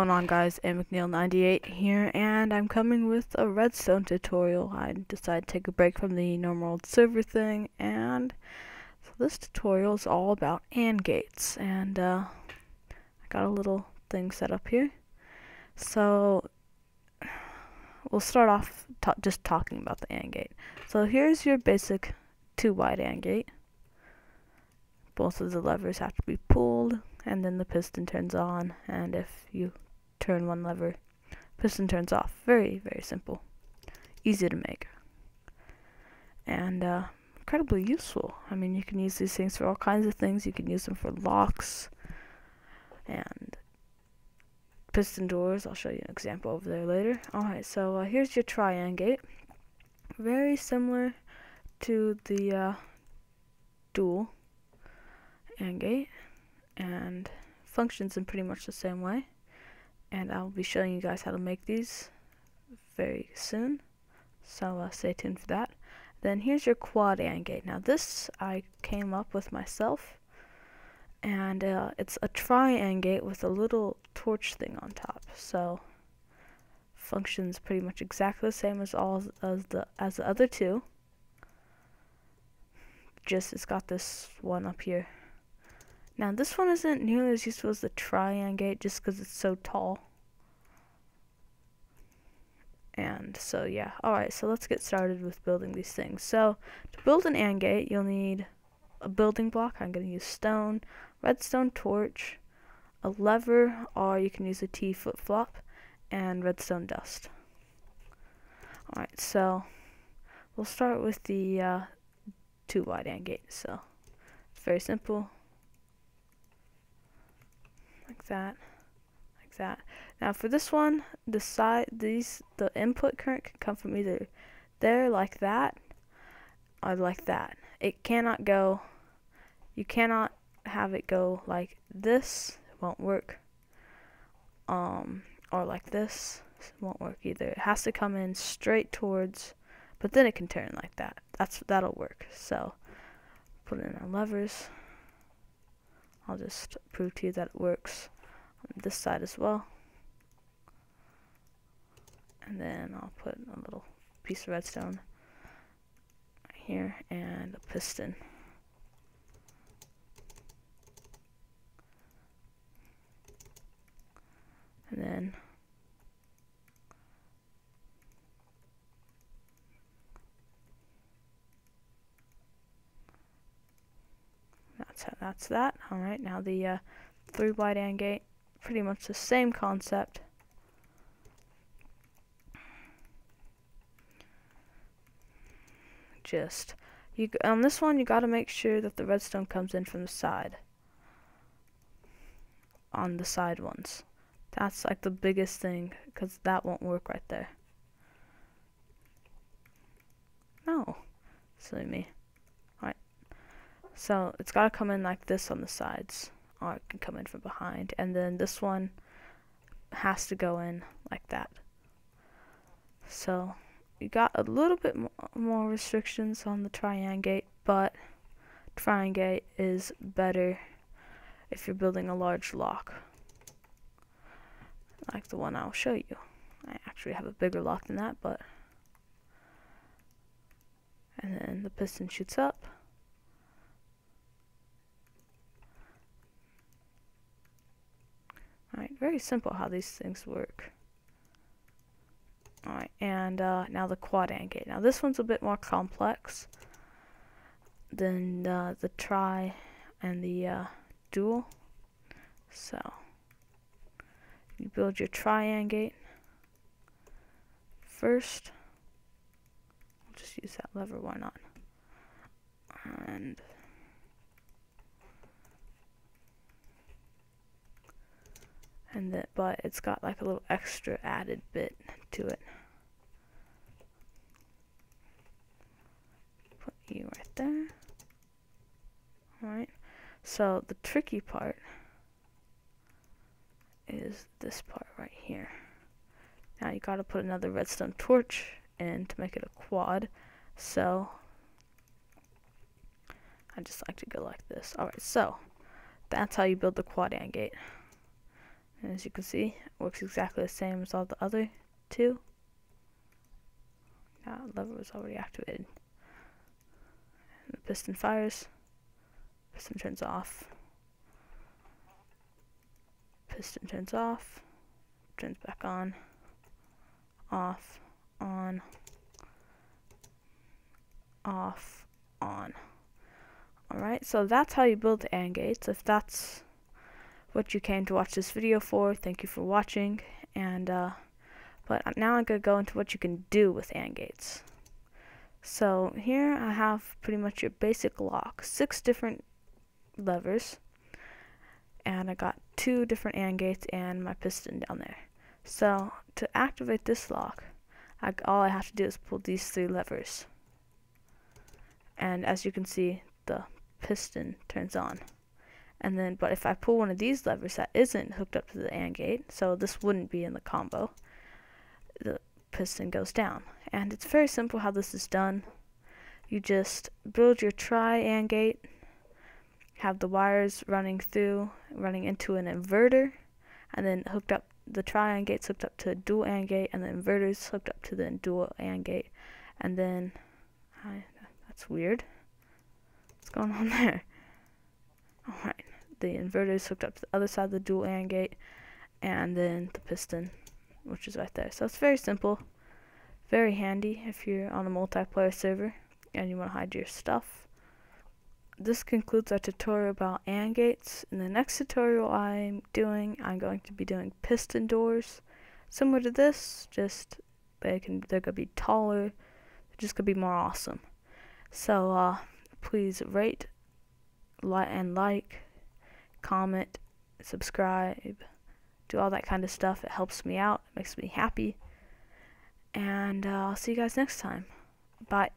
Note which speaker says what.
Speaker 1: Going on, guys? McNeil98 here, and I'm coming with a redstone tutorial. I decided to take a break from the normal server thing, and so this tutorial is all about AND gates. And I got a little thing set up here. So we'll start off just talking about the AND gate. So here's your basic 2-wide AND gate. Both of the levers have to be pulled, and then the piston turns on, and if you turn one lever, piston turns off. Very, very simple. Easy to make. And incredibly useful. I mean, you can use these things for all kinds of things. You can use them for locks and piston doors. I'll show you an example over there later. Alright, so here's your tri-AND gate. Very similar to the dual AND gate, and functions in pretty much the same way. And I'll be showing you guys how to make these very soon, so stay tuned for that. Then here's your quad AND gate. Now this I came up with myself, and it's a tri-AND gate with a little torch thing on top. So functions pretty much exactly the same as the other two. Just it's got this one up here. Now this one isn't nearly as useful as the tri-AND gate just because it's so tall. And so yeah, alright, so let's get started with building these things. So to build an AND gate, you'll need a building block. I'm going to use stone, redstone torch, a lever, or you can use a T flip-flop, and redstone dust. Alright, so we'll start with the 2-wide AND gate. So it's very simple. Like that, like that. Now for this one, the input current can come from either there like that or like that. It cannot go, you cannot have it go like this, it won't work. Or like this, it won't work either. It has to come in straight towards, but then it can turn like that. That'll work. So put in our levers. I'll just prove to you that it works on this side as well. And then I'll put a little piece of redstone right here and a piston. And then that's that. Alright, now the 3-wide AND gate, pretty much the same concept. Just on this one, you got to make sure that the redstone comes in from the side. On the side ones, that's like the biggest thing, because that won't work right there. No, silly me. Alright, so it's got to come in like this on the sides, or it can come in from behind, and then this one has to go in like that. So you got a little bit more restrictions on the tri-AND gate, but tri-AND gate is better if you're building a large lock, like the one I'll show you. I actually have a bigger lock than that, but and then the piston shoots up. Alright, very simple how these things work. Alright, and now the quad AND gate. Now this one's a bit more complex than the tri and the dual. So you build your tri-AND gate first. I'll just use that lever, why not? But it's got like a little extra added bit to it. Put you right there. Alright, so the tricky part is this part right here. Now you gotta put another redstone torch in to make it a quad. So I just like to go like this. Alright, so that's how you build the quad AND gate. And as you can see, it works exactly the same as all the other two. Now, lever was already activated. And the piston fires. Piston turns off. Piston turns off. Turns back on. Off. On. Off. On. Alright, so that's how you build the AND gates. If that's what you came to watch this video for, thank you for watching. And but now I'm going to go into what you can do with AND gates. So here I have pretty much your basic lock, 6 different levers, and I got 2 different AND gates and my piston down there. So to activate this lock, all I have to do is pull these 3 levers, and as you can see, the piston turns on. And then, but if I pull one of these levers that isn't hooked up to the AND gate, so this wouldn't be in the combo, the piston goes down. And it's very simple how this is done. You just build your tri-AND gate, have the wires running into an inverter, and then hooked up, the tri-AND gate's hooked up to a dual AND gate, and the inverter's hooked up to the dual AND gate. And then, that's weird. What's going on there? Alright, the inverter is hooked up to the other side of the dual AND gate, and then the piston, which is right there. So it's very simple, very handy if you're on a multiplayer server and you want to hide your stuff. This concludes our tutorial about AND gates. In the next tutorial I'm going to be doing piston doors, similar to this, just they're gonna be taller, they're just gonna be more awesome. So please rate, like, comment, subscribe, do all that kind of stuff. It helps me out, it makes me happy, and I'll see you guys next time. Bye.